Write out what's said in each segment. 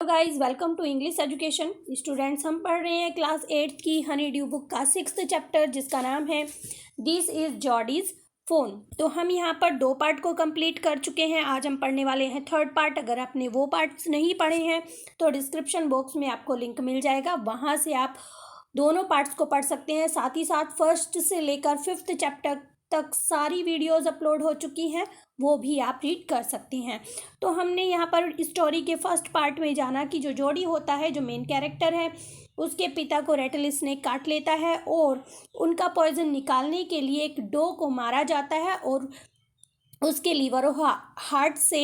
Guys welcome to English education students. हम पढ़ रहे हैं क्लास 8 की हनी ड्यू बुक का 6th चैप्टर जिसका नाम है दिस इज जॉडीज फोन। तो हम यहाँ पर 2 पार्ट को कंप्लीट कर चुके हैं। आज हम पढ़ने वाले हैं 3rd पार्ट। अगर आपने वो पार्ट्स नहीं पढ़े हैं तो डिस्क्रिप्शन बॉक्स में आपको लिंक मिल जाएगा, वहाँ से आप दोनों पार्ट्स को पढ़ सकते हैं। साथ ही साथ 1st से लेकर 5th चैप्टर तक सारी वीडियोस अपलोड हो चुकी हैं, वो भी आप रीड कर सकती हैं। तो हमने यहाँ पर स्टोरी के फर्स्ट पार्ट में जाना कि जो जोडी होता है, जो मेन कैरेक्टर है, उसके पिता को रेटल स्नेक काट लेता है और उनका पॉइजन निकालने के लिए एक डॉग को मारा जाता है और उसके लीवर और हार्ट से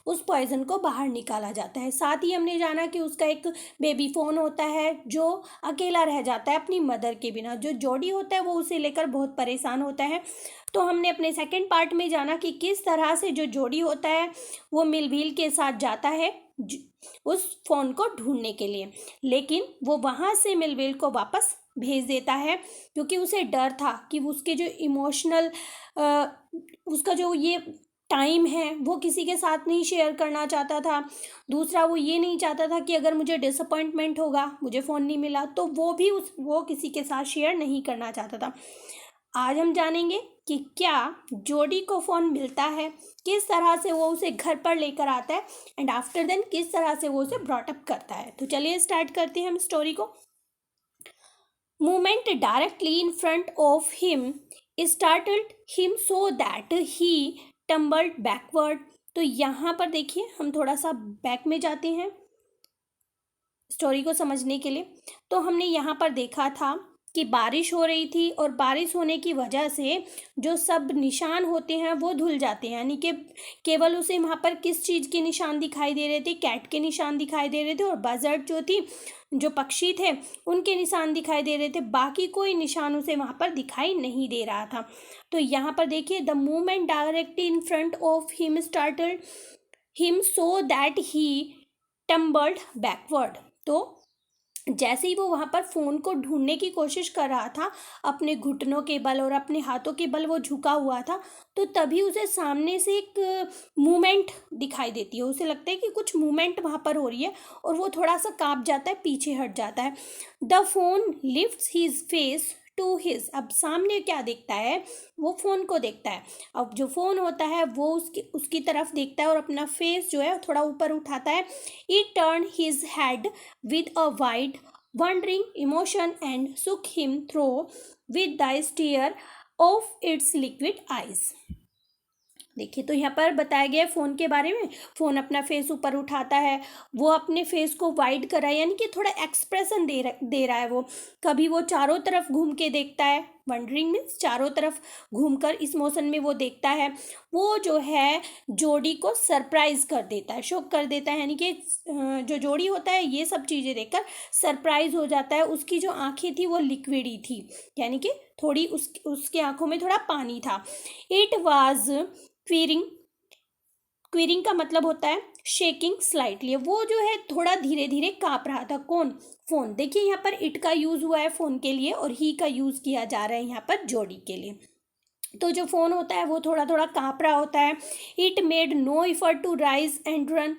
उस पॉइजन को बाहर निकाला जाता है। साथ ही हमने जाना कि उसका एक बेबी फ़ोन होता है जो अकेला रह जाता है अपनी मदर के बिना। जो जोडी होता है वो उसे लेकर बहुत परेशान होता है। तो हमने अपने सेकंड पार्ट में जाना कि किस तरह से जो जोडी होता है वो मिलविल के साथ जाता है उस फ़ोन को ढूंढने के लिए, लेकिन वो वहाँ से मिलविल को वापस भेज देता है क्योंकि उसे डर था कि उसके जो इमोशनल उसका जो ये टाइम है वो किसी के साथ नहीं शेयर करना चाहता था। दूसरा, वो ये नहीं चाहता था कि अगर मुझे डिसअपॉइंटमेंट होगा, मुझे फ़ोन नहीं मिला, तो वो किसी के साथ शेयर नहीं करना चाहता था। आज हम जानेंगे कि क्या जोडी को फ़ोन मिलता है, किस तरह से वो उसे घर पर लेकर आता है एंड आफ्टर देन किस तरह से वो उसे ब्रॉट अप करता है। तो चलिए स्टार्ट करते हैं हम स्टोरी को। Movement directly in front of him startled him so that he tumbled backward। तो यहाँ पर देखिए हम थोड़ा सा बैक में जाते हैं स्टोरी को समझने के लिए। तो हमने यहाँ पर देखा था कि बारिश हो रही थी और बारिश होने की वजह से जो सब निशान होते हैं वो धुल जाते हैं, यानी कि केवल उसे वहाँ पर किस चीज़ के निशान दिखाई दे रहे थे, कैट के निशान दिखाई दे रहे थे और बजर्ड जो थी, जो पक्षी थे, उनके निशान दिखाई दे रहे थे। बाकी कोई निशान उसे वहाँ पर दिखाई नहीं दे रहा था। तो यहाँ पर देखिए the movement directly in front of him startled him so that he tumbled backward. तो जैसे ही वो वहाँ पर फ़ोन को ढूंढने की कोशिश कर रहा था, अपने घुटनों के बल और अपने हाथों के बल वो झुका हुआ था, तो तभी उसे सामने से एक मूवमेंट दिखाई देती है। उसे लगता है कि कुछ मूवमेंट वहाँ पर हो रही है और वो थोड़ा सा काँप जाता है, पीछे हट जाता है। The phone lifts his face to his. अब सामने क्या देखता है, वो फ़ोन को देखता है। अब जो फ़ोन होता है वो उसकी तरफ देखता है और अपना फेस जो है थोड़ा ऊपर उठाता है। It turn his head with a wide, wondering emotion and shook him through with the stare of its liquid eyes। देखिए तो यहाँ पर बताया गया है फ़ोन के बारे में। फ़ोन अपना फेस ऊपर उठाता है, वो अपने फेस को वाइड कर रहा है, यानी कि थोड़ा एक्सप्रेशन दे रहा है। वो कभी वो चारों तरफ घूम के देखता है, वंडरिंग मीन्स चारों तरफ घूमकर इस मोशन में वो देखता है। वो जो है जोड़ी को सरप्राइज कर देता है, शॉक कर देता है, यानी कि जो जोड़ी होता है ये सब चीज़ें देखकर सरप्राइज हो जाता है। उसकी जो आंखें थी वो लिक्विड ही थी, यानी कि थोड़ी उसके आंखों में थोड़ा पानी था। It was क्वीरिंग। क्वीरिंग का मतलब होता है शेकिंग स्लाइटली। वो जो है थोड़ा धीरे धीरे काँप रहा था। कौन? फोन। देखिए यहाँ पर इट का यूज हुआ है फोन के लिए और ही का यूज किया जा रहा है यहाँ पर जोड़ी के लिए। तो जो फोन होता है वो थोड़ा थोड़ा काँप रहा होता है। It made no effort to rise and run.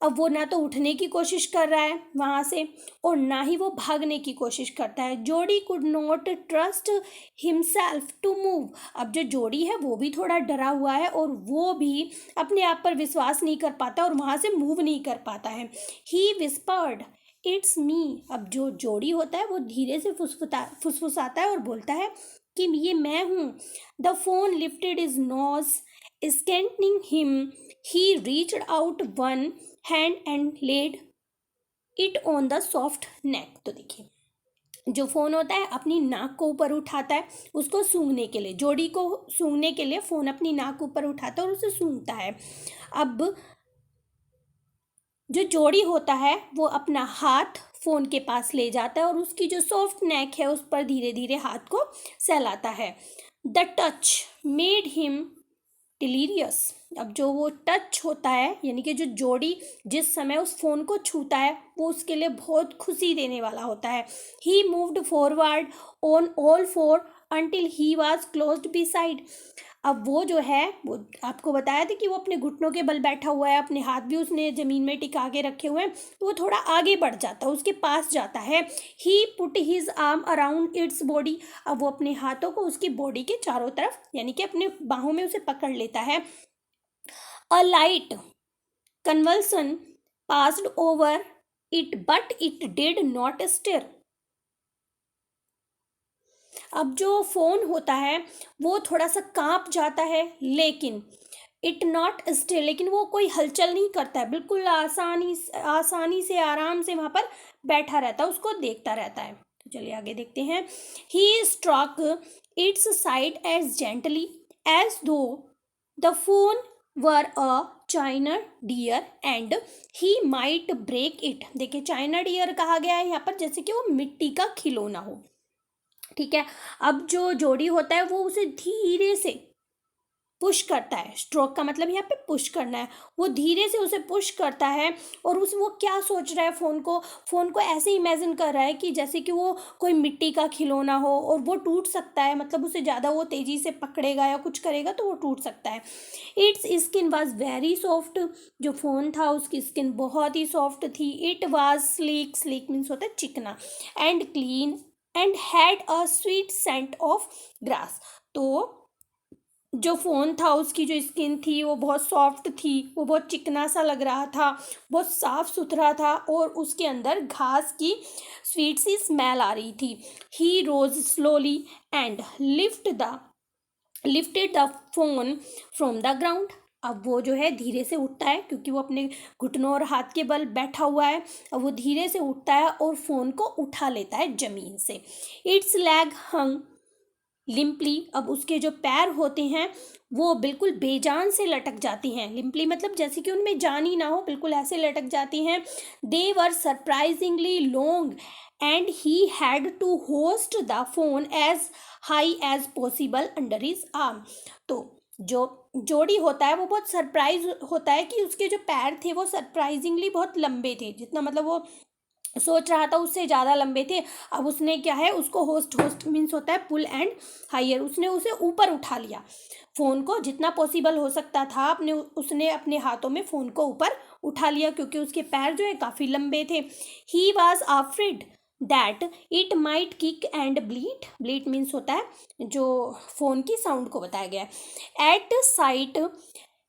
अब वो ना तो उठने की कोशिश कर रहा है वहाँ से और ना ही वो भागने की कोशिश करता है। Jody could not trust himself to move. अब जो जोड़ी है वो भी थोड़ा डरा हुआ है और वो भी अपने आप पर विश्वास नहीं कर पाता और वहाँ से मूव नहीं कर पाता है। ही विस्पर्ड इट्स मी। अब जो जोड़ी होता है वो धीरे से फुसफुसाता है और बोलता है कि ये मैं हूँ। The phone lifted is nose scanning him. He reached out one hand and laid it on the soft neck. तो देखिए जो फ़ोन होता है अपनी नाक को ऊपर उठाता है उसको सूंघने के लिए, जोड़ी को सूंघने के लिए फ़ोन अपनी नाक ऊपर उठाता है और उसे सूंघता है। अब जो जोड़ी होता है वो अपना हाथ फ़ोन के पास ले जाता है और उसकी जो सॉफ्ट नेक है उस पर धीरे धीरे हाथ को सहलाता है। The touch made him delirious. अब जो वो टच होता है, यानी कि जो जोड़ी जिस समय उस फ़ोन को छूता है वो उसके लिए बहुत खुशी देने वाला होता है। He moved forward on all four until he was closed beside। अब वो जो है वो आपको बताया था कि वो अपने घुटनों के बल बैठा हुआ है, अपने हाथ भी उसने ज़मीन में टिका के रखे हुए हैं, तो वो थोड़ा आगे बढ़ जाता है, उसके पास जाता है। He put his arm around its body, अब वो अपने हाथों को उसकी बॉडी के चारों तरफ यानी कि अपने बाहों में उसे पकड़ लेता है। अ light convulsion passed over it but it did not stir। अब जो फोन होता है वो थोड़ा सा कांप जाता है, लेकिन इट नॉट स्टिल, लेकिन वो कोई हलचल नहीं करता है, बिल्कुल आसानी से आराम से वहां पर बैठा रहता है, उसको देखता रहता है। तो चलिए आगे देखते हैं। He stroke its side as gently as though the phone were a china deer and he might break it. देखिए चाइना डियर कहा गया है यहाँ पर जैसे कि वो मिट्टी का खिलौना हो। ठीक है, अब जो जोड़ी होता है वो उसे धीरे से पुश करता है। स्ट्रोक का मतलब यहाँ पे पुश करना है, वो धीरे से उसे पुश करता है। और उस वो क्या सोच रहा है, फोन को ऐसे इमेजिन कर रहा है कि जैसे कि वो कोई मिट्टी का खिलौना हो और वो टूट सकता है, मतलब उसे ज़्यादा वो तेज़ी से पकड़ेगा या कुछ करेगा तो वो टूट सकता है। Its skin was very soft, जो फ़ोन था उसकी स्किन बहुत ही सॉफ्ट थी। It was sleek, sleek means होता है चिकना, and clean and had a sweet scent of grass. तो जो फ़ोन था उसकी जो स्किन थी वो बहुत सॉफ्ट थी, वो बहुत चिकना सा लग रहा था, बहुत साफ़ सुथरा था और उसके अंदर घास की स्वीट सी स्मेल आ रही थी। He rose slowly and lifted the phone from the ground. अब वो जो है धीरे से उठता है, क्योंकि वो अपने घुटनों और हाथ के बल बैठा हुआ है। अब वो धीरे से उठता है और फ़ोन को उठा लेता है ज़मीन से। इट्स लैग हंग लिम्पली, अब उसके जो पैर होते हैं वो बिल्कुल बेजान से लटक जाती हैं। लिम्पली मतलब जैसे कि उनमें जान ही ना हो, बिल्कुल ऐसे लटक जाती हैं। They were surprisingly long and he had to hoist the phone as high as possible under his arm. तो जो जोड़ी होता है वो बहुत सरप्राइज होता है कि उसके जो पैर थे वो सरप्राइजिंगली बहुत लंबे थे, जितना मतलब वो सोच रहा था उससे ज़्यादा लंबे थे। अब उसने क्या है, उसको होस्ट मीन्स होता है पुल एंड हायर, उसने उसे ऊपर उठा लिया। फ़ोन को जितना पॉसिबल हो सकता था उसने अपने हाथों में फ़ोन को ऊपर उठा लिया, क्योंकि उसके पैर जो है काफ़ी लंबे थे। He was afraid that it might kick and bleat, bleat means होता है जो फ़ोन की साउंड को बताया गया है। At sight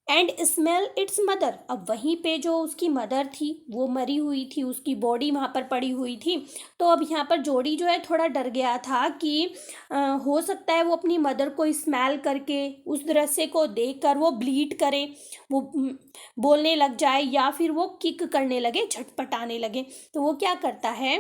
and smell its mother, अब वहीं पे जो उसकी मदर थी वो मरी हुई थी, उसकी बॉडी वहाँ पर पड़ी हुई थी। तो अब यहाँ पर जोड़ी जो है थोड़ा डर गया था कि हो सकता है वो अपनी मदर को स्मेल करके उस दृश्य को देखकर वो ब्लीड करे, वो बोलने लग जाए या फिर वो किक करने लगे, झटपटाने लगे। तो वो क्या करता है,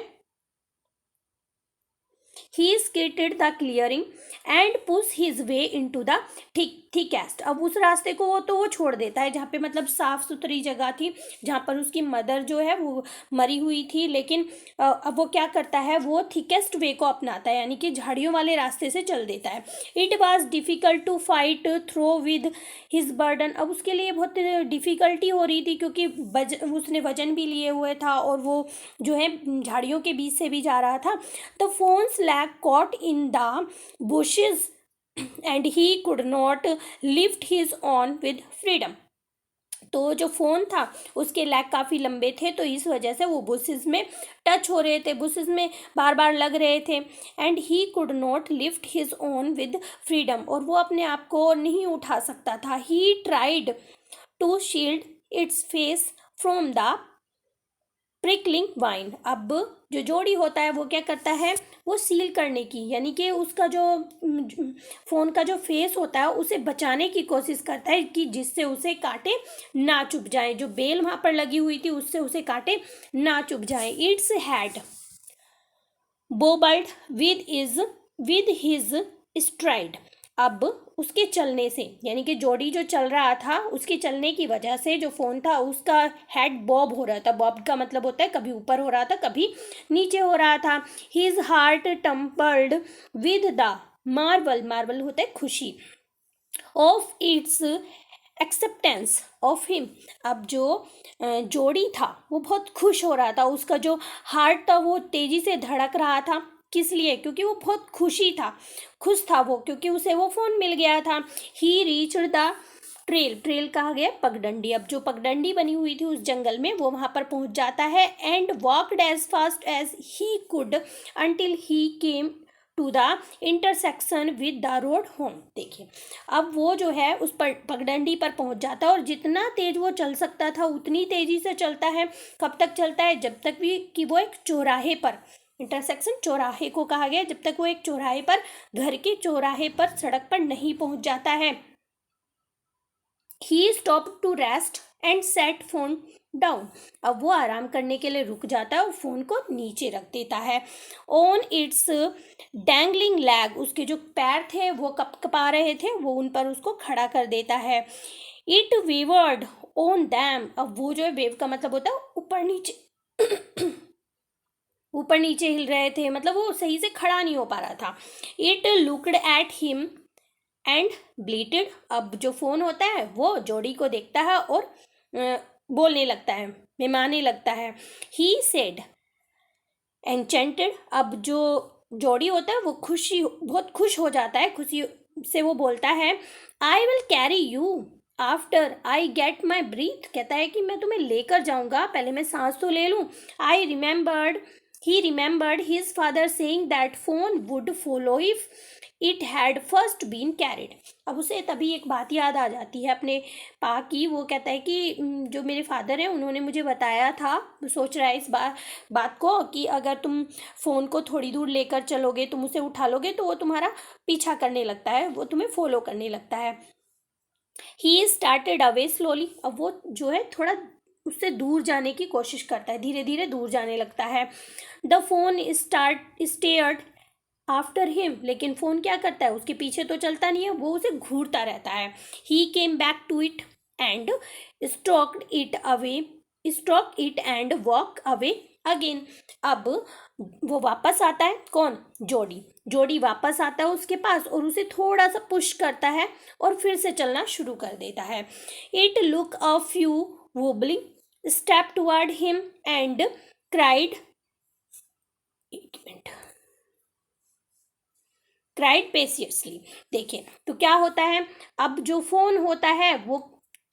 he skated the clearing and pushed his way into the thickest। अब उस रास्ते को वो छोड़ देता है जहाँ पे मतलब साफ सुथरी जगह थी, जहाँ पर उसकी मदर जो है वो मरी हुई थी। लेकिन अब वो क्या करता है, वो थिकेस्ट वे को अपनाता है, यानी कि झाड़ियों वाले रास्ते से चल देता है। It was difficult to fight through with his burden, अब उसके लिए बहुत डिफ़िकल्टी हो रही थी क्योंकि उसने वजन भी लिए हुए था और वो जो है झाड़ियों के बीच से भी जा रहा था। The phones leg caught in the bushes and he could not lift his own with freedom। तो जो फ़ोन था उसके लैग काफ़ी लंबे थे, तो इस वजह से वो बुशेस में टच हो रहे थे, बुशेस में बार बार लग रहे थे। And he could not lift his own with freedom, और वो अपने आप को नहीं उठा सकता था। He tried to shield its face from the prickling vine, अब जो जोड़ी होता है वो क्या करता है, वो सील करने की यानी कि उसका जो फ़ोन का जो फेस होता है उसे बचाने की कोशिश करता है कि जिससे उसे कांटे ना चुभ जाए, जो बेल वहाँ पर लगी हुई थी उससे उसे कांटे ना चुभ जाए। Its head bobbled with his stride, अब उसके चलने से यानी कि जोड़ी जो चल रहा था उसके चलने की वजह से जो फ़ोन था उसका हेड बॉब हो रहा था। बॉब का मतलब होता है कभी ऊपर हो रहा था कभी नीचे हो रहा था। His heart tumbled with the marvel होता है खुशी of its acceptance of him, अब जो जोड़ी था वो बहुत खुश हो रहा था, उसका जो हार्ट था वो तेज़ी से धड़क रहा था किस लिए? क्योंकि वो बहुत खुश था वो, क्योंकि उसे वो फ़ोन मिल गया था। ही रीच्ड द ट्रेल कहा गया पगडंडी। अब जो पगडंडी बनी हुई थी उस जंगल में, वो वहाँ पर पहुँच जाता है। And walked as fast as he could until he came to the intersection with the road home. देखिए, अब वो जो है उस पर पगडंडी पर पहुंच जाता है, और जितना तेज वो चल सकता था उतनी तेजी से चलता है। कब तक चलता है? जब तक भी कि वो एक चौराहे पर, इंटरसेक्शन चौराहे को कहा गया, जब तक वो एक चौराहे पर, घर के चौराहे पर, सड़क पर नहीं पहुंच जाता है। He stop to rest and set phone down. अब वो आराम करने के लिए रुक जाता है और फोन को नीचे रख देता है। ऑन इट्स डैंगलिंग लैग, उसके जो पैर थे वो कपा रहे थे, वो उन पर उसको खड़ा कर देता है। It wayward on them. अब वो जो है, वेव का मतलब होता है ऊपर नीचे ऊपर नीचे हिल रहे थे, मतलब वो सही से खड़ा नहीं हो पा रहा था। It looked at him and bleated. अब जो फोन होता है वो जोड़ी को देखता है और बोलने लगता है, मिमाने लगता है। He said enchanted. अब जो जोड़ी होता है वो बहुत खुश हो जाता है, खुशी से वो बोलता है, I will carry you after I get my breath. कहता है कि मैं तुम्हें लेकर जाऊंगा, पहले मैं सांस तो ले लूं। He remembered his father saying that phone would follow if it had first been carried. अब उसे तभी एक बात याद आ जाती है अपने पा की। वो कहता है कि जो मेरे फादर हैं उन्होंने मुझे बताया था, वो सोच रहा है इस बात को कि अगर तुम फ़ोन को थोड़ी दूर लेकर चलोगे, तुम उसे उठा लोगे तो वो तुम्हारा पीछा करने लगता है, वो तुम्हें फॉलो करने लगता है। He started away slowly. अब वो जो है थोड़ा उससे दूर जाने की कोशिश करता है, धीरे धीरे दूर जाने लगता है। The phone stared after him. लेकिन फ़ोन क्या करता है? उसके पीछे तो चलता नहीं है, वो उसे घूरता रहता है। He came back to it and stroked it and walk away again. अब वो वापस आता है, कौन? जोड़ी वापस आता है उसके पास और उसे थोड़ा सा पुश करता है और फिर से चलना शुरू कर देता है। It look a few wobbling step toward him and cried piteously. देखिए तो क्या होता है, अब जो फोन होता है वो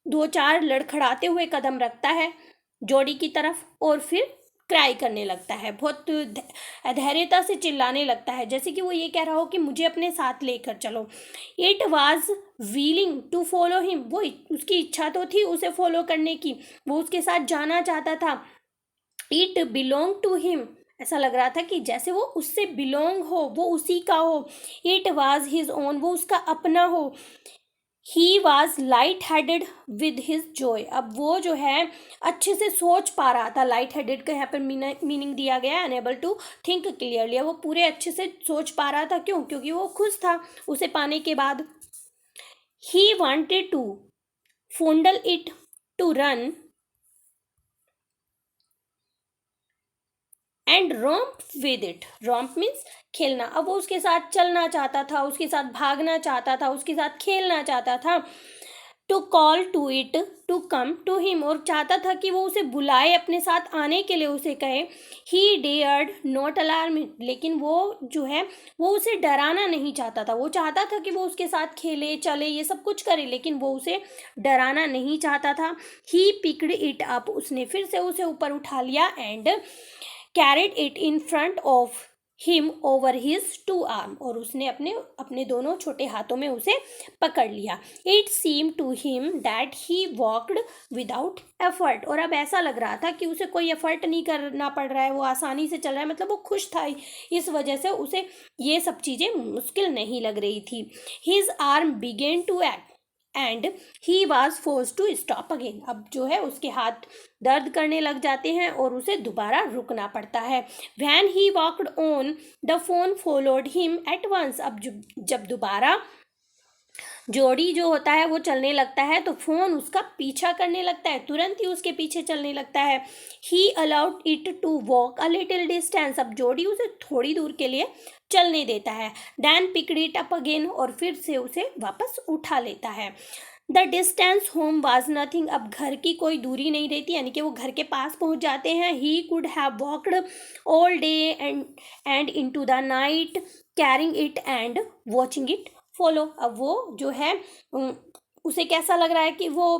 2-4 लड़खड़ाते हुए कदम रखता है जोड़ी की तरफ और फिर क्राई करने लगता है, बहुत धैर्यता से चिल्लाने लगता है, जैसे कि वो ये कह रहा हो कि मुझे अपने साथ लेकर चलो। It was willing to follow him. वो उसकी इच्छा तो थी उसे फॉलो करने की, वो उसके साथ जाना चाहता था। It belong to him. ऐसा लग रहा था कि जैसे वो उससे बिलोंग हो, वो उसी का हो। It was his own. वो उसका अपना हो। He was light headed with his Joy. अब वो जो है अच्छे से सोच पा रहा था। लाइट हेडेड का यहाँ पर मीनिंग दिया गया है अनेबल टू थिंक क्लियरली। वो पूरे अच्छे से सोच पा रहा था, क्यों? क्योंकि वो खुश था उसे पाने के बाद। He wanted to fondle it to run and romp with it. Romp means खेलना। अब वो उसके साथ चलना चाहता था, उसके साथ भागना चाहता था, उसके साथ खेलना चाहता था। To call to it to come to him. और चाहता था कि वो उसे बुलाए, अपने साथ आने के लिए उसे कहे। ही डेयर्ड नॉट अलार्म इट। लेकिन वो जो है वो उसे डराना नहीं चाहता था। वो चाहता था कि वो उसके साथ खेले, चले, ये सब कुछ करे, लेकिन वो उसे डराना नहीं चाहता था। He picked it up. उसने फिर से उसे ऊपर उठा लिया and carried it in front of him over his two arm. और उसने अपने दोनों छोटे हाथों में उसे पकड़ लिया। It seem to him that he walked without effort. और अब ऐसा लग रहा था कि उसे कोई एफर्ट नहीं करना पड़ रहा है, वो आसानी से चल रहा है, मतलब वो खुश था, इस वजह से उसे ये सब चीज़ें मुश्किल नहीं लग रही थी। His arm began to act and he was force to stop again. अब जो है उसके हाथ दर्द करने लग जाते हैं और उसे दोबारा रुकना पड़ता है। When he walked on the phone followed him at once. अब जब दोबारा जोड़ी जो होता है वो चलने लगता है तो फोन उसका पीछा करने लगता है, तुरंत ही उसके पीछे चलने लगता है। He allowed it to walk a little distance. अब जोड़ी उसे थोड़ी दूर के लिए चलने देता है। Then picked it up again. और फिर से उसे वापस उठा लेता है। The distance home was nothing, अब घर की कोई दूरी नहीं रहती, यानी कि वो घर के पास पहुंच जाते हैं. He could have walked all day and into the night carrying it and watching it follow. अब वो जो है उसे कैसा लग रहा है कि वो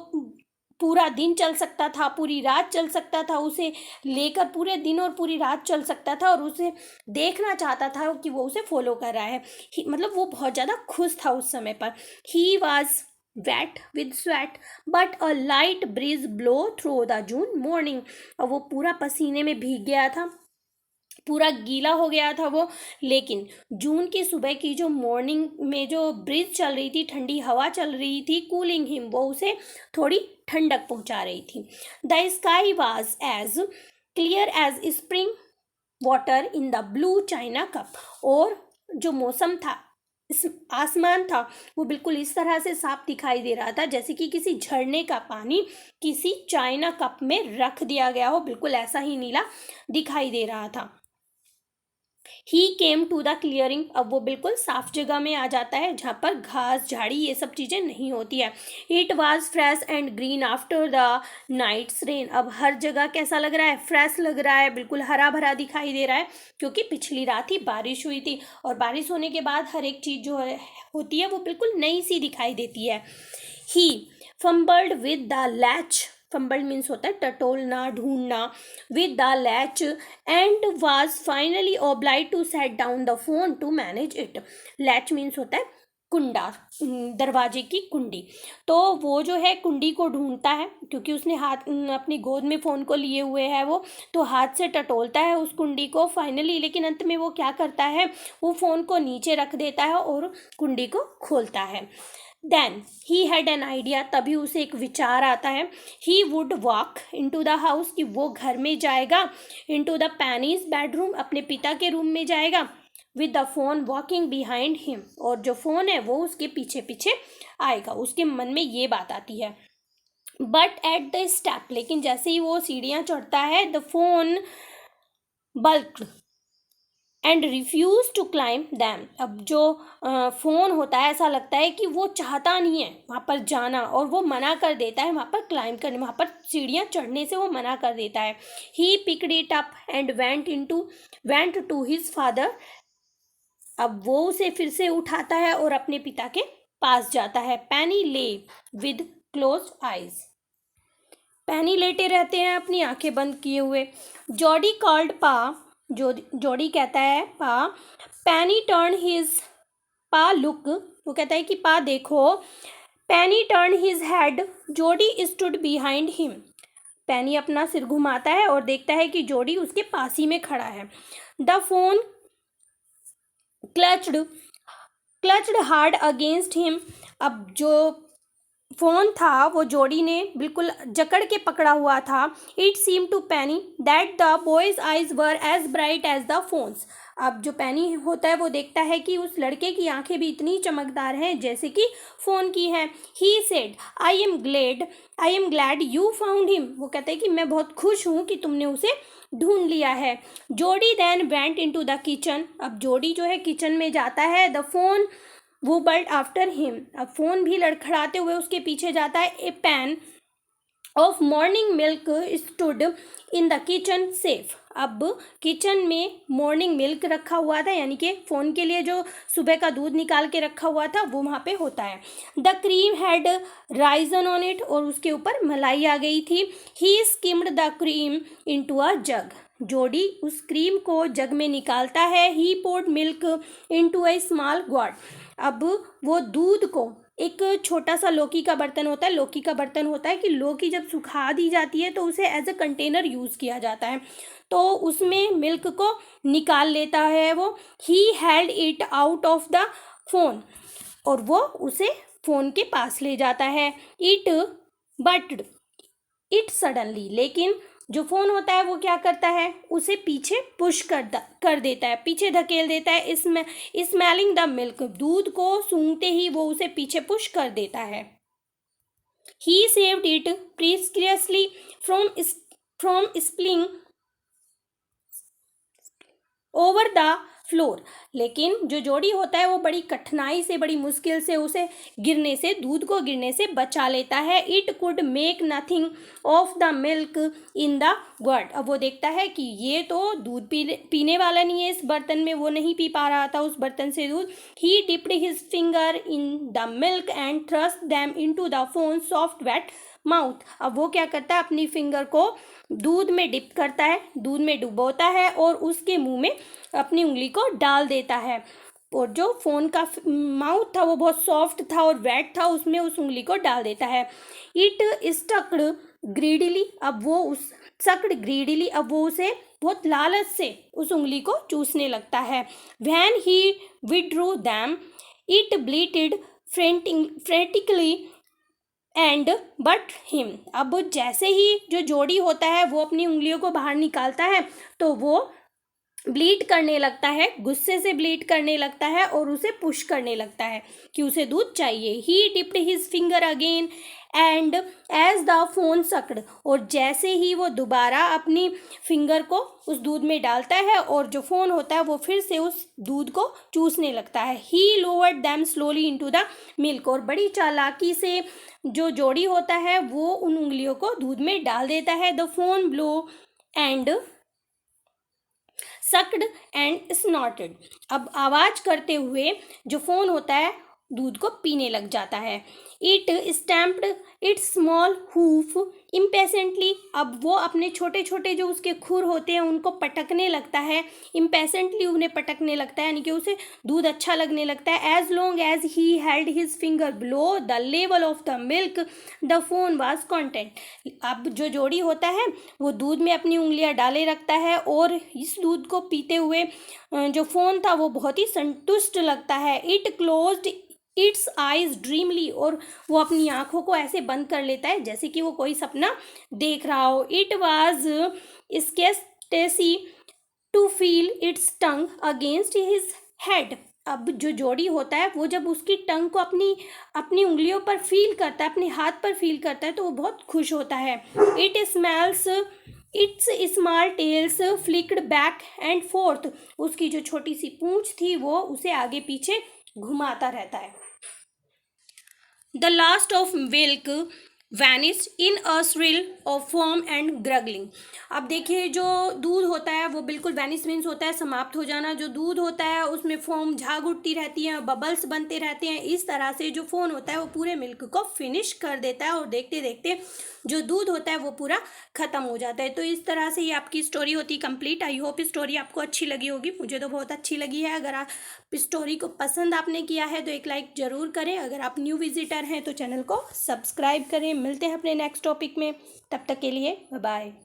पूरा दिन चल सकता था, पूरी रात चल सकता था, उसे लेकर पूरे दिन और पूरी रात चल सकता था, और उसे देखना चाहता था कि वो उसे फॉलो कर रहा है. मतलब वो बहुत ज़्यादा खुश था उस समय पर. He was wet with sweat but a light breeze blow through the June morning. और वो पूरा पसीने में भीग गया था, पूरा गीला हो गया था वो, लेकिन जून की सुबह की जो मॉर्निंग में जो ब्रिज चल रही थी, ठंडी हवा चल रही थी, कूलिंग हिम, वो उसे थोड़ी ठंडक पहुंचा रही थी. The sky was as clear as spring water in the blue china cup. और जो मौसम था, इस आसमान था, वो बिल्कुल इस तरह से साफ दिखाई दे रहा था जैसे कि किसी झरने का पानी किसी चाइना कप में रख दिया गया हो, बिल्कुल ऐसा ही नीला दिखाई दे रहा था. ही केम टू द क्लियरिंग, अब वो बिल्कुल साफ जगह में आ जाता है जहाँ पर घास झाड़ी ये सब चीज़ें नहीं होती है. It was fresh and green after the night's rain. अब हर जगह कैसा लग रहा है, फ्रेश लग रहा है, बिल्कुल हरा भरा दिखाई दे रहा है, क्योंकि पिछली रात ही बारिश हुई थी, और बारिश होने के बाद हर एक चीज़ जो होती है वो बिल्कुल नई सी दिखाई देती है. He fumbled with the latch, fumbled means होता है टटोलना, ढूंढना, with the latch and was finally obliged to set down the phone to manage it. Latch means होता है कुंडा, दरवाजे की कुंडी. तो वो जो है कुंडी को ढूंढता है, क्योंकि उसने हाथ अपनी गोद में फ़ोन को लिए हुए है वो, तो हाथ से टटोलता है उस कुंडी को फाइनली, लेकिन अंत में वो क्या करता है, वो फ़ोन को नीचे रख देता है और कुंडी को खोलता है. Then he had an idea, तभी उसे एक विचार आता है. He would walk into the house, कि वो घर में जाएगा, into the Penny's bedroom, अपने पिता के रूम में जाएगा, with the phone walking behind him, और जो फ़ोन है वो उसके पीछे पीछे आएगा. उसके मन में ये बात आती है. बट एट द स्टेप, लेकिन जैसे ही वो सीढ़ियाँ चढ़ता है, the phone balk and refuse to climb them. अब जो फ़ोन होता है, ऐसा लगता है कि वो चाहता नहीं है वहाँ पर जाना, और वो मना कर देता है वहाँ पर क्लाइम करने, वहाँ पर सीढ़ियाँ चढ़ने से वो मना कर देता है. He picked it up and went to his father. अब वो उसे फिर से उठाता है और अपने पिता के पास जाता है. पैनी ले विद क्लोज आइज, पैनी लेटे रहते हैं अपनी आंखें बंद किए हुए. जॉडी कॉल्ड पा, जॉडी कहता है पा. पैनी टर्न हिज, पा लुक, वो कहता है कि पा देखो. पैनी turn his head, Jordi stood behind him. पैनी अपना सिर घुमाता है और देखता है कि जॉडी उसके पास ही में खड़ा है. The phone clutched hard against him. अब जो फोन था वो जोड़ी ने बिल्कुल जकड़ के पकड़ा हुआ था. It seem to Penny that the boy's eyes were as bright as the phone's. अब जो पैनी होता है वो देखता है कि उस लड़के की आंखें भी इतनी चमकदार हैं जैसे कि फ़ोन की हैं. He said I am glad you found him. वो कहता है कि मैं बहुत खुश हूँ कि तुमने उसे ढूंढ लिया है. Jody then went into the kitchen. अब जोडी जो है किचन में जाता है. The phone wobbled after him. अब फ़ोन भी लड़खड़ाते हुए उसके पीछे जाता है. A pan of morning milk stood in the kitchen safe. अब किचन में मॉर्निंग मिल्क रखा हुआ था, यानी कि फ़ोन के लिए जो सुबह का दूध निकाल के रखा हुआ था वो वहाँ पे होता है. The cream had risen on it, और उसके ऊपर मलाई आ गई थी. He skimmed the cream into a jug. Jody उस क्रीम को जग में निकालता है. He poured milk into a small gourd. अब वो दूध को, एक छोटा सा लौकी का बर्तन होता है, लौकी का बर्तन होता है कि लौकी जब सुखा दी जाती है तो उसे एज अ कंटेनर यूज़ किया जाता है, तो उसमें मिल्क को निकाल लेता है वो. He held it out of the phone, और वो उसे फ़ोन के पास ले जाता है. बट इट सडनली, लेकिन जो फ़ोन होता है वो क्या करता है, उसे पीछे पुश कर देता है, पीछे धकेल देता है. इसमें स्मेलिंग द मिल्क, दूध को सूंघते ही वो उसे पीछे पुश कर देता है. He saved it precariously from spilling over the floor. लेकिन जो जोड़ी होता है वो बड़ी कठिनाई से, बड़ी मुश्किल से उसे गिरने से, दूध को गिरने से बचा लेता है। It could make nothing of the milk in the gourd. अब वो देखता है कि ये तो दूध पीने वाला नहीं है, इस बर्तन में वो नहीं पी पा रहा था उस बर्तन से दूध। He dipped his finger in the milk and thrust them into the phone soft wet mouth. अब वो क्या करता है, अपनी फिंगर को दूध में डिप करता है, दूध में डुबोता है और उसके मुंह में अपनी उंगली को डाल देता है। और जो फोन का माउथ था वो बहुत सॉफ्ट था और वेट था, उसमें उस उंगली को डाल देता है। It स्टक्ड greedily. अब वो उसे बहुत लालच से उस उंगली को चूसने लगता है। When he withdrew them it bleated frantically and butt him. अब जैसे ही जो जोड़ी होता है वो अपनी उंगलियों को बाहर निकालता है तो वो ब्लीड करने लगता है, गुस्से से ब्लीड करने लगता है और उसे पुश करने लगता है कि उसे दूध चाहिए। He dipped his finger again and as the phone sucked. और जैसे ही वो दोबारा अपनी फिंगर को उस दूध में डालता है और जो फोन होता है वो फिर से उस दूध को चूसने लगता है। He lowered them slowly into the milk. और बड़ी चालाकी से जो जोड़ी होता है वो उन उंगलियों को दूध में डाल देता है। The phone blow and sucked and स्नॉटेड। अब आवाज करते हुए जो फोन होता है दूध को पीने लग जाता है। It stamped it's small hoof impatiently. अब वो अपने छोटे छोटे जो उसके खुर होते हैं उनको पटकने लगता है, इम्पेशेंटली उन्हें पटकने लगता है, यानी कि उसे दूध अच्छा लगने लगता है। As long as he held his finger below the level of the milk the phone was content. अब जो जोड़ी होता है वो दूध में अपनी उंगलियां डाले रखता है और इस दूध को पीते हुए जो फोन था वो बहुत ही संतुष्ट लगता है। It closed its eyes dreamily. और वो अपनी आंखों को ऐसे बंद कर लेता है जैसे कि वो कोई सपना देख रहा हो। It was ecstasy to feel its tongue against his head. अब जो जोड़ी होता है वो जब उसकी टंग को अपनी उंगलियों पर फील करता है, अपने हाथ पर फील करता है तो वो बहुत खुश होता है। It smells its small tails flicked back and forth. उसकी जो छोटी सी पूंछ थी वो उसे आगे पीछे घुमाता रहता है। The last of milk vanished in a thrill of foam and gurgling। अब देखिए जो दूध होता है वो बिल्कुल वैनिश मीन्स होता है समाप्त हो जाना। जो दूध होता है उसमें फोम झाग उठती रहती है, बबल्स बनते रहते हैं। इस तरह से जो फोन होता है वो पूरे मिल्क को फिनिश कर देता है और देखते देखते जो दूध होता है वो पूरा खत्म हो जाता है। तो इस तरह से ये आपकी स्टोरी होती कंप्लीट। आई होप स्टोरी आपको अच्छी लगी होगी, मुझे तो बहुत अच्छी लगी है। अगर आप स्टोरी को पसंद आपने किया है तो एक लाइक ज़रूर करें। अगर आप न्यू विजिटर हैं तो चैनल को सब्सक्राइब करें। मिलते हैं अपने नेक्स्ट टॉपिक में, तब तक के लिए बाय बाय।